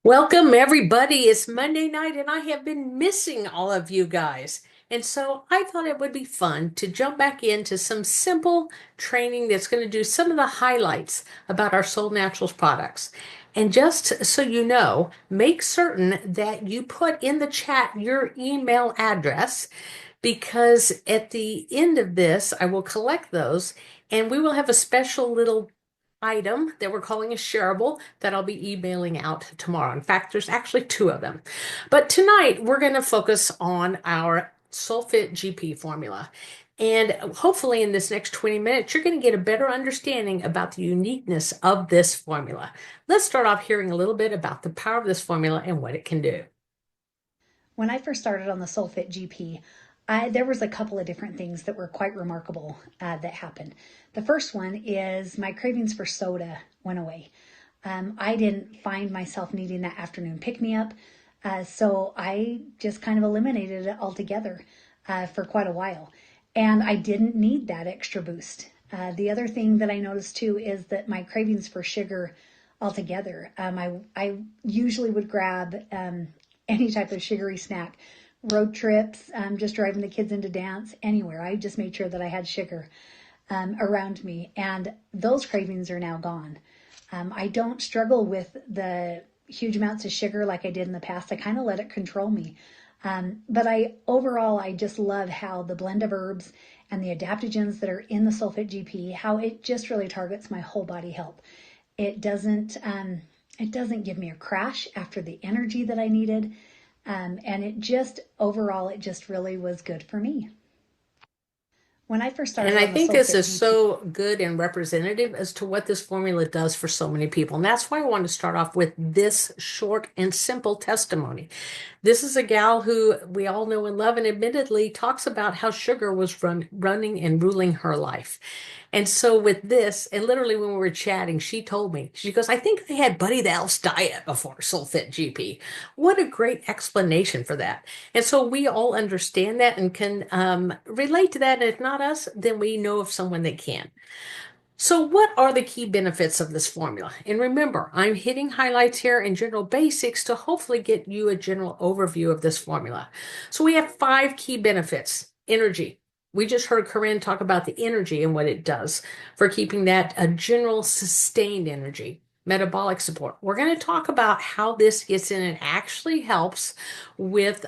Welcome, everybody. It's Monday night, and I have been missing all of you guys. And so I thought it would be fun to jump back into some simple training that's going to do some of the highlights about our Soul Naturals products. And just so you know, make certain that you put in the chat your email address because at the end of this, I will collect those and we will have a special little item that we're calling a shareable that I'll be emailing out tomorrow. In fact, there's actually two of them. But tonight we're going to focus on our SolleFit GP formula. And hopefully in this next 20 minutes, you're going to get a better understanding about the uniqueness of this formula. Let's start off hearing a little bit about the power of this formula and what it can do. When I first started on the SolleFit GP, there was a couple of different things that were quite remarkable that happened. The first one is my cravings for soda went away. I didn't find myself needing that afternoon pick-me-up, so I just kind of eliminated it altogether for quite a while. And I didn't need that extra boost. The other thing that I noticed too is that my cravings for sugar altogether, I usually would grab any type of sugary snack, road trips, just driving the kids into dance, anywhere. I just made sure that I had sugar around me, and those cravings are now gone. I don't struggle with the huge amounts of sugar like I did in the past. I kind of let it control me. But overall, I just love how the blend of herbs and the adaptogens that are in the SolleFit GP, how it just really targets my whole body health. It doesn't give me a crash after the energy that I needed. And overall, it just really was good for me. When I first And started I on the think this SolleFit is GP, so good and representative as to what this formula does for so many people. And that's why I want to start off with this short and simple testimony. This is a gal who we all know and love, and admittedly talks about how sugar was running and ruling her life. And so with this, and literally when we were chatting, she told me, she goes, I think I had Buddy the Elf's diet before SolleFit GP. What a great explanation for that. And so we all understand that and can relate to that. And if not us, then we know of someone that can. So, what are the key benefits of this formula? And remember, I'm hitting highlights here and general basics to hopefully get you a general overview of this formula. So, we have five key benefits. Energy. We just heard Corinne talk about the energy and what it does for keeping that a general sustained energy. Metabolic support. We're going to talk about how this gets in and actually helps with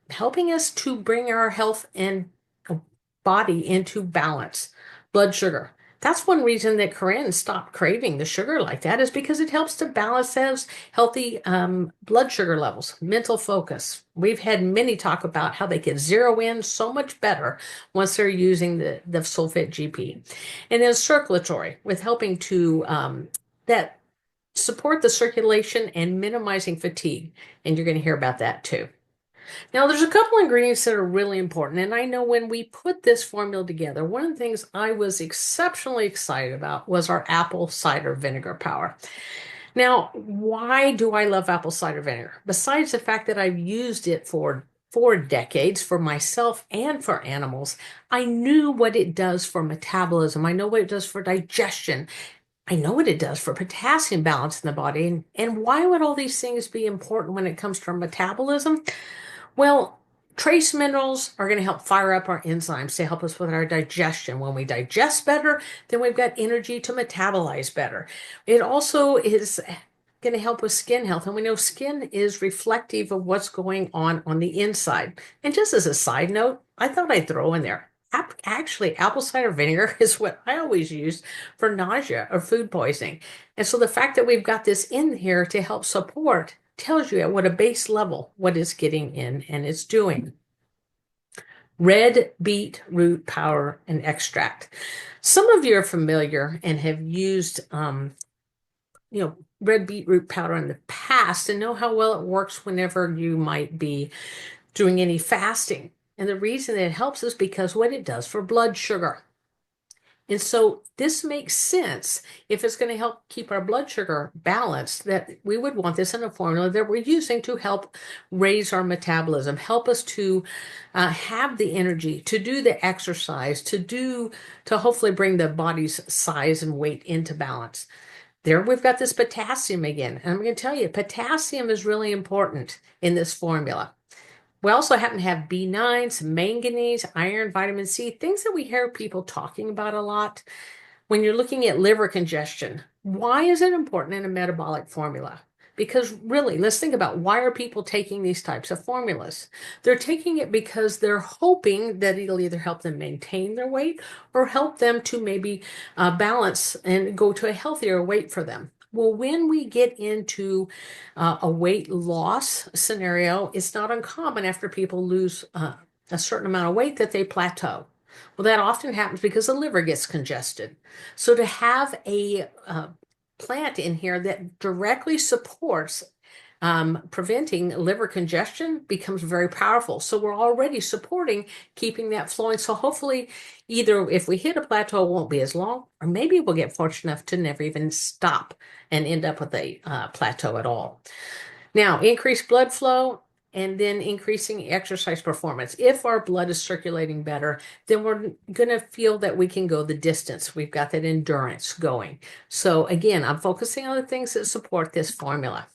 helping us to bring our health and body into balance. Blood sugar. That's one reason that Corinne stopped craving the sugar like that is because it helps to balance those healthy blood sugar levels, mental focus. We've had many talk about how they can zero in so much better once they're using the SolleFit GP. And then circulatory with helping to that support the circulation and minimizing fatigue. And you're going to hear about that too. Now, there's a couple ingredients that are really important, and I know when we put this formula together, one of the things I was exceptionally excited about was our apple cider vinegar power. Now, why do I love apple cider vinegar? Besides the fact that I've used it for 4 decades for myself and for animals, I knew what it does for metabolism. I know what it does for digestion. I know what it does for potassium balance in the body. And why would all these things be important when it comes to our metabolism? Well, trace minerals are going to help fire up our enzymes to help us with our digestion. When we digest better, then we've got energy to metabolize better. It also is going to help with skin health. And we know skin is reflective of what's going on the inside. And just as a side note, I thought I'd throw in there. Actually, apple cider vinegar is what I always use for nausea or food poisoning. And so the fact that we've got this in here to help support tells you at what a base level what it's getting in and it's doing. Red beet root powder and extract. Some of you are familiar and have used, red beetroot powder in the past and know how well it works whenever you might be doing any fasting. And the reason it helps is because what it does for blood sugar. And so this makes sense if it's going to help keep our blood sugar balanced, that we would want this in a formula that we're using to help raise our metabolism, help us to have the energy to do the exercise, to hopefully bring the body's size and weight into balance. There we've got this potassium again. And I'm going to tell you, potassium is really important in this formula. We also happen to have B9, some manganese, iron, vitamin C, things that we hear people talking about a lot. When you're looking at liver congestion, why is it important in a metabolic formula? Because really, let's think about, why are people taking these types of formulas? They're taking it because they're hoping that it'll either help them maintain their weight or help them to maybe balance and go to a healthier weight for them. Well, when we get into a weight loss scenario, it's not uncommon after people lose a certain amount of weight that they plateau. Well, that often happens because the liver gets congested. So to have a plant in here that directly supports preventing liver congestion becomes very powerful. So we're already supporting keeping that flowing. So hopefully, either if we hit a plateau, it won't be as long, or maybe we'll get fortunate enough to never even stop and end up with a plateau at all. Now, increased blood flow and then increasing exercise performance. If our blood is circulating better, then we're going to feel that we can go the distance. We've got that endurance going. So again, I'm focusing on the things that support this formula.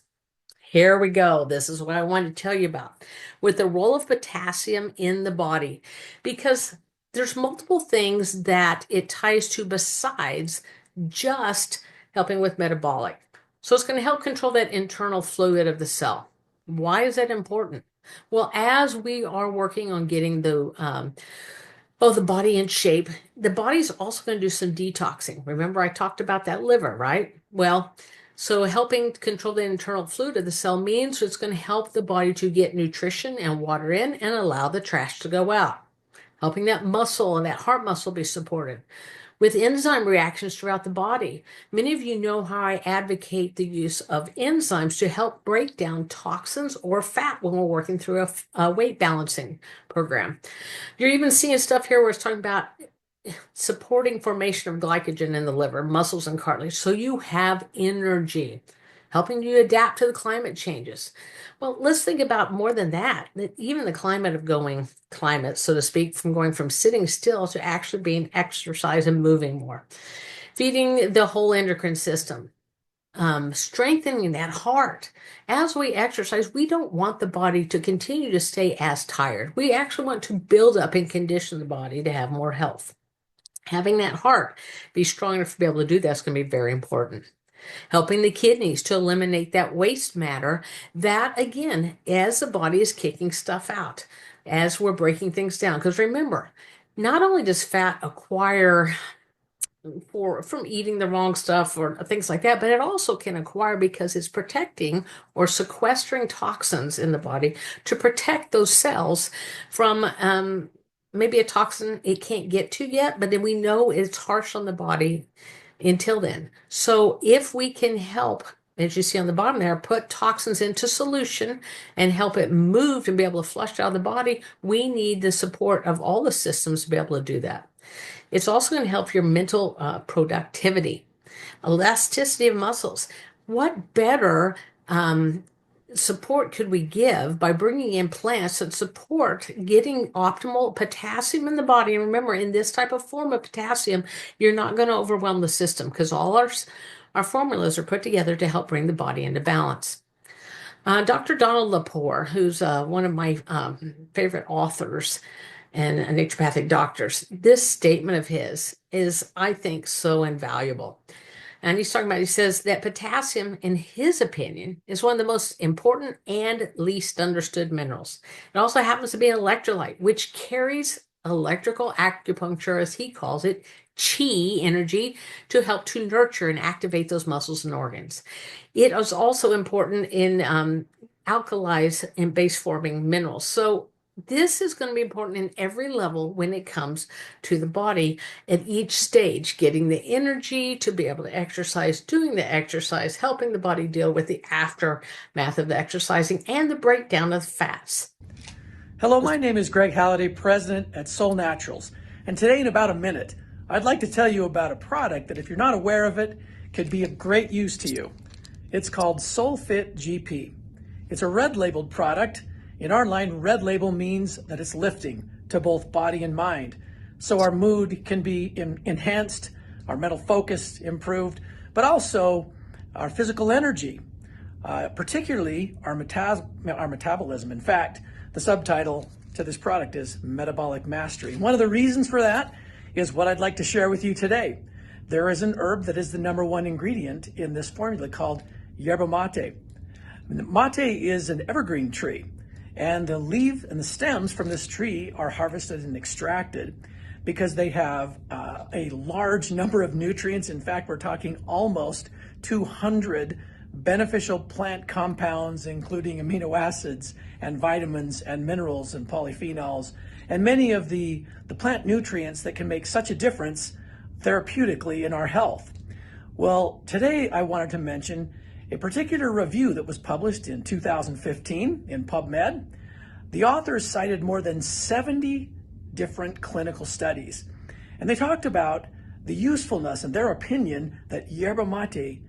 Here we go. This is what I wanted to tell you about with the role of potassium in the body, because there's multiple things that it ties to besides just helping with metabolic. So it's going to help control that internal fluid of the cell. Why is that important? Well, as we are working on getting the body in shape, the body's also going to do some detoxing. Remember, I talked about that liver, right? Well, so helping control the internal fluid of the cell means it's going to help the body to get nutrition and water in and allow the trash to go out, helping that muscle and that heart muscle be supported with enzyme reactions throughout the body. Many of you know how I advocate the use of enzymes to help break down toxins or fat when we're working through a weight balancing program. You're even seeing stuff here where it's talking about supporting formation of glycogen in the liver, muscles, and cartilage, so you have energy, helping you adapt to the climate changes. Well, let's think about more than that even the climate, so to speak, from going from sitting still to actually being exercise and moving more, feeding the whole endocrine system, strengthening that heart. As we exercise, we don't want the body to continue to stay as tired. We actually want to build up and condition the body to have more health. Having that heart be strong enough to be able to do that's going to be very important. Helping the kidneys to eliminate that waste matter that, again, as the body is kicking stuff out, as we're breaking things down. Because remember, not only does fat acquire from eating the wrong stuff or things like that, but it also can acquire because it's protecting or sequestering toxins in the body to protect those cells from maybe a toxin it can't get to yet, but then we know it's harsh on the body until then. So if we can help, as you see on the bottom there, put toxins into solution and help it move and be able to flush out of the body, we need the support of all the systems to be able to do that. It's also going to help your mental productivity, elasticity of muscles. What better support could we give by bringing in plants that support getting optimal potassium in the body? And remember, in this type of form of potassium, you're not going to overwhelm the system because all our formulas are put together to help bring the body into balance. Dr. Donald Lepore, who's one of my favorite authors and naturopathic doctors, this statement of his is, I think, so invaluable. And he's talking about, he says that potassium, in his opinion, is one of the most important and least understood minerals. It also happens to be an electrolyte, which carries electrical acupuncture, as he calls it, chi energy, to help to nurture and activate those muscles and organs. It is also important in alkalis and base forming minerals. So this is going to be important in every level when it comes to the body at each stage, getting the energy to be able to exercise, doing the exercise, helping the body deal with the aftermath of the exercising and the breakdown of fats. Hello, my name is Greg Halliday, president at Solle Naturals. And today in about a minute, I'd like to tell you about a product that if you're not aware of it, could be of great use to you. It's called SolleFit GP. It's a red labeled product. In our line, red label means that it's lifting to both body and mind. So our mood can be enhanced, our mental focus improved, but also our physical energy, particularly our metabolism. In fact, the subtitle to this product is Metabolic Mastery. One of the reasons for that is what I'd like to share with you today. There is an herb that is the #1 ingredient in this formula called yerba mate. Mate is an evergreen tree, and the leaf and the stems from this tree are harvested and extracted because they have a large number of nutrients. In fact, we're talking almost 200 beneficial plant compounds, including amino acids and vitamins and minerals and polyphenols, and many of the plant nutrients that can make such a difference therapeutically in our health. Well, today I wanted to mention a particular review that was published in 2015 in PubMed. The authors cited more than 70 different clinical studies, and they talked about the usefulness and their opinion that yerba mate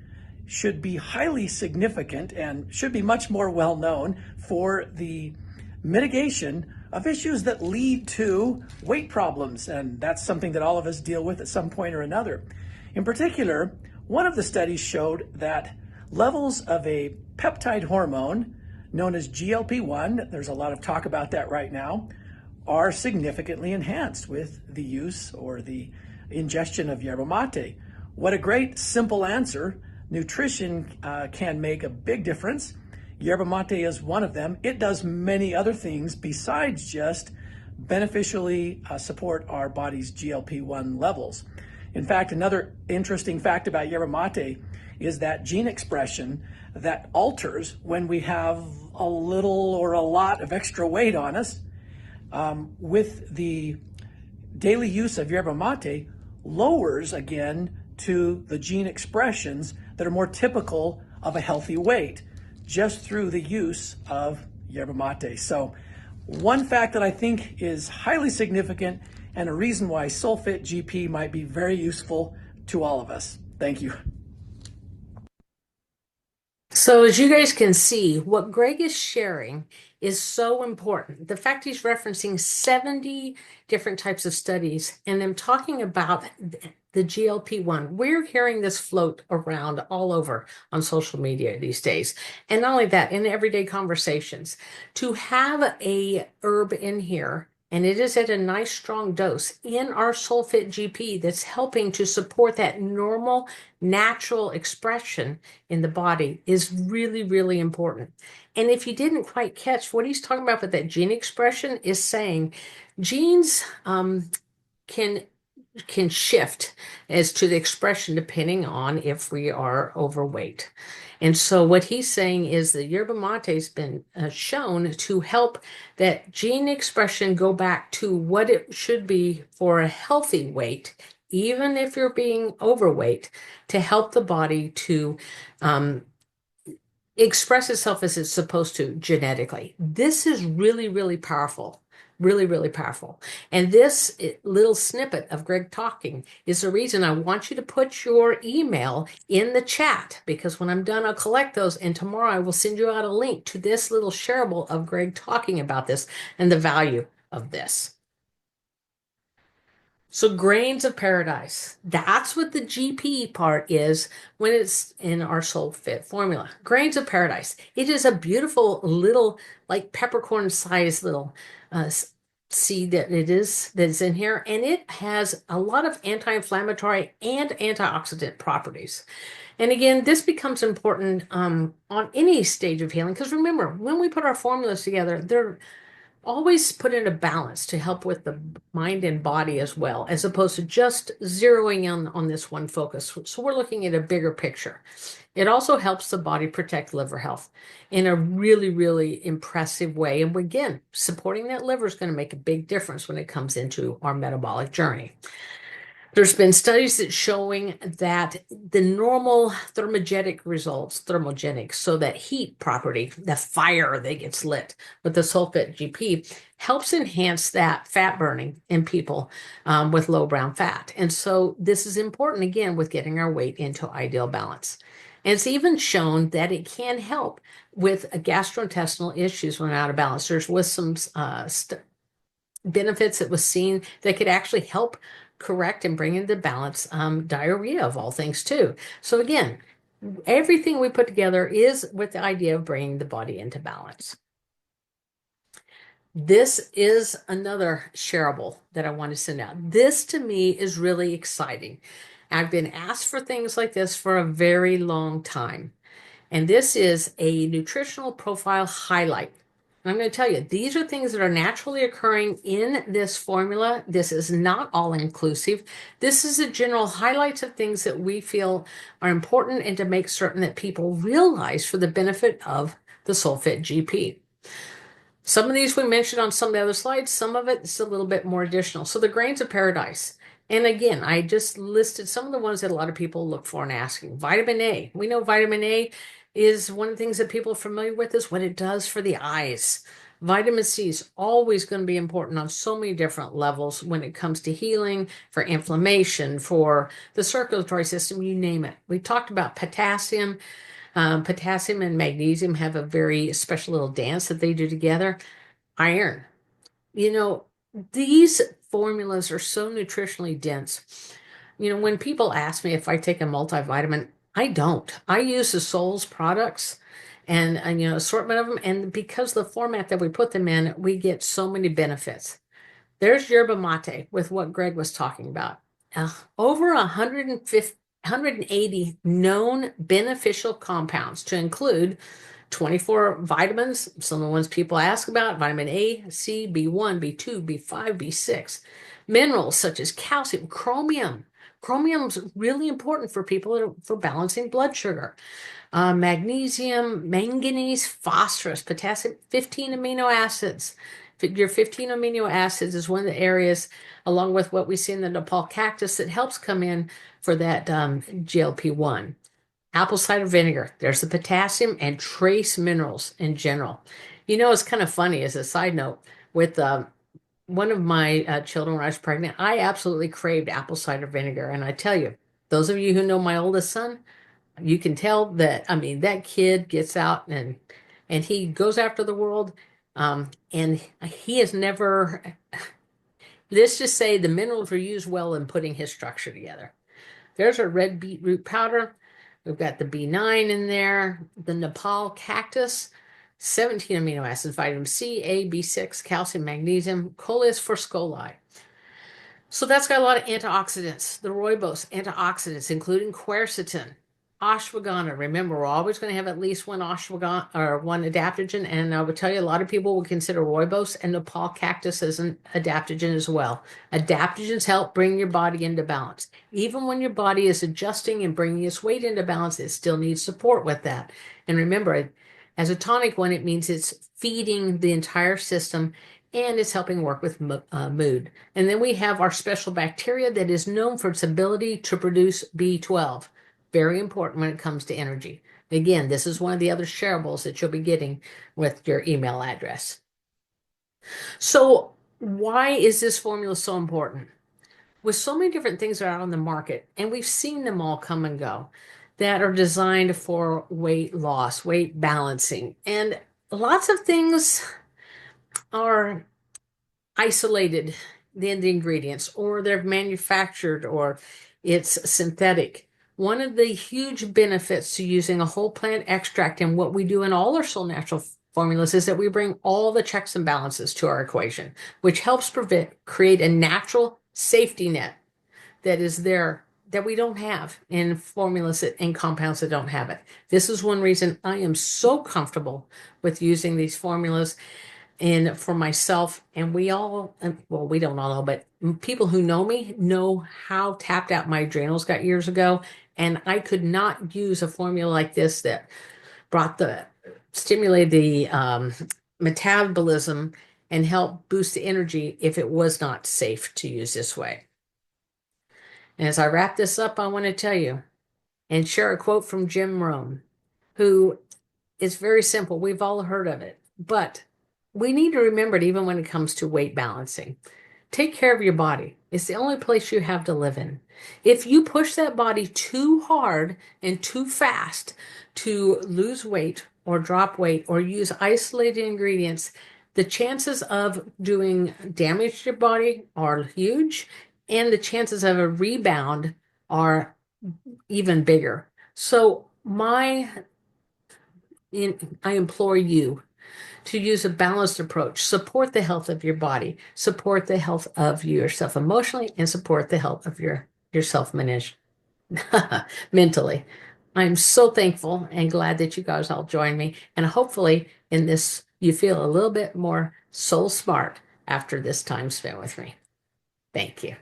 should be highly significant and should be much more well known for the mitigation of issues that lead to weight problems, and that's something that all of us deal with at some point or another. In particular, one of the studies showed that levels of a peptide hormone known as GLP-1, there's a lot of talk about that right now, are significantly enhanced with the use or the ingestion of yerba mate. What a great simple answer. Nutrition can make a big difference. Yerba mate is one of them. It does many other things besides just beneficially support our body's GLP-1 levels. In fact, another interesting fact about yerba mate is that gene expression that alters when we have a little or a lot of extra weight on us. With the daily use of yerba mate, lowers again to the gene expressions that are more typical of a healthy weight just through the use of yerba mate. So one fact that I think is highly significant and a reason why SolleFit GP might be very useful to all of us. Thank you. So as you guys can see, what Greg is sharing is so important. The fact he's referencing 70 different types of studies and them talking about the GLP-1. We're hearing this float around all over on social media these days. And not only that, in everyday conversations. To have a herb in here, and it is at a nice strong dose in our SolleFit GP that's helping to support that normal, natural expression in the body is really, really important. And if you didn't quite catch what he's talking about with that gene expression is saying genes can shift as to the expression depending on if we are overweight. And so what he's saying is that yerba mate has been shown to help that gene expression go back to what it should be for a healthy weight, even if you're being overweight, to help the body to express itself as it's supposed to genetically. This is really, really powerful. Really, really powerful. And this little snippet of Greg talking is the reason I want you to put your email in the chat, because when I'm done, I'll collect those. And tomorrow I will send you out a link to this little shareable of Greg talking about this and the value of this. So grains of paradise, that's what the GP part is when it's in our SolleFit formula. Grains of paradise. It is a beautiful little, like peppercorn sized little seed that that's in here. And it has a lot of anti-inflammatory and antioxidant properties. And again, this becomes important on any stage of healing. Because remember, when we put our formulas together, they're always put in a balance to help with the mind and body as well, as opposed to just zeroing in on this one focus. So we're looking at a bigger picture. It also helps the body protect liver health in a really, really impressive way. And again, supporting that liver is going to make a big difference when it comes into our metabolic journey. There's been studies that showing that the normal thermogenic, so that heat property, the fire that gets lit with the SolleFit GP, helps enhance that fat burning in people with low brown fat. And so this is important, again, with getting our weight into ideal balance. And it's even shown that it can help with gastrointestinal issues when out of balance. There's with some benefits that was seen that could actually help correct and bring into balance diarrhea of all things too. So again, Everything we put together is with the idea of bringing the body into balance. This is another shareable that I want to send out. This to me is really exciting. I've been asked for things like this for a very long time. And this is a nutritional profile highlight. And I'm going to tell you, these are things that are naturally occurring in this formula. This is not all inclusive. This is the general highlights of things that we feel are important and to make certain that people realize for the benefit of the SolleFit GP. Some of these we mentioned on some of the other slides. Some of it's a little bit more additional. So the grains of paradise. And again, I just listed some of the ones that a lot of people look for and asking. Vitamin A. We know vitamin A is one of the things that people are familiar with is what it does for the eyes. Vitamin C is always going to be important on so many different levels when it comes to healing, for inflammation, for the circulatory system, you name it. We talked about potassium. Potassium and magnesium have a very special little dance that they do together. Iron. You know, these formulas are so nutritionally dense. You know, when people ask me if I take a multivitamin, I don't. I use the Solle's products and you know, assortment of them. And because the format that we put them in, we get so many benefits. There's yerba mate with what Greg was talking about. Over 150, 180 known beneficial compounds to include 24 vitamins, some of the ones people ask about, vitamin A, C, B1, B2, B5, B6. Minerals such as calcium, chromium. Chromium's really important for people for balancing blood sugar. Magnesium, manganese, phosphorus, potassium, 15 amino acids. Your 15 amino acids is one of the areas, along with what we see in the Nepal cactus, that helps come in for that GLP-1. Apple cider vinegar, there's the potassium and trace minerals in general. You know, it's kind of funny as a side note, with one of my children when I was pregnant, I absolutely craved apple cider vinegar. And I tell you, those of you who know my oldest son, you can tell that, I mean, that kid gets out and he goes after the world. And he has never, let's just say the minerals were used well in putting his structure together. There's our red beetroot powder. We've got the B9 in there, the Nepal cactus, 17 amino acids, vitamin C, A, B6, calcium, magnesium, coleus for scoli. So that's got a lot of antioxidants. The rooibos, antioxidants, including quercetin, ashwagandha. Remember, we're always going to have at least one ashwagandha or one adaptogen. And I would tell you, a lot of people would consider rooibos and Nepal cactus as an adaptogen as well. Adaptogens help bring your body into balance. Even when your body is adjusting and bringing its weight into balance, it still needs support with that. And remember, as a tonic one, it means it's feeding the entire system and it's helping work with mood. And then we have our special bacteria that is known for its ability to produce B12. Very important when it comes to energy. Again, this is one of the other shareables that you'll be getting with your email address. So why is this formula so important? With so many different things that are out on the market, and we've seen them all come and go, that are designed for weight loss, weight balancing, and lots of things are isolated in the ingredients, or they're manufactured, or it's synthetic. One of the huge benefits to using a whole plant extract and what we do in all our Solle Natural formulas is that we bring all the checks and balances to our equation, which helps create a natural safety net that is there that we don't have in formulas and compounds that don't have it. This is one reason I am so comfortable with using these formulas and for myself, and we all, well, we don't all know, but people who know me know how tapped out my adrenals got years ago. And I could not use a formula like this that stimulated the metabolism and help boost the energy if it was not safe to use this way. And as I wrap this up, I want to tell you and share a quote from Jim Rohn, who is very simple. We've all heard of it, but we need to remember it even when it comes to weight balancing. Take care of your body. It's the only place you have to live in. If you push that body too hard and too fast to lose weight or drop weight or use isolated ingredients, the chances of doing damage to your body are huge, and the chances of a rebound are even bigger. So My, I implore you to use a balanced approach. Support the health of your body, support the health of yourself emotionally, and support the health of yourself mentally. I'm so thankful and glad that you guys all joined me. And hopefully, in this, you feel a little bit more soul smart after this time spent with me. Thank you.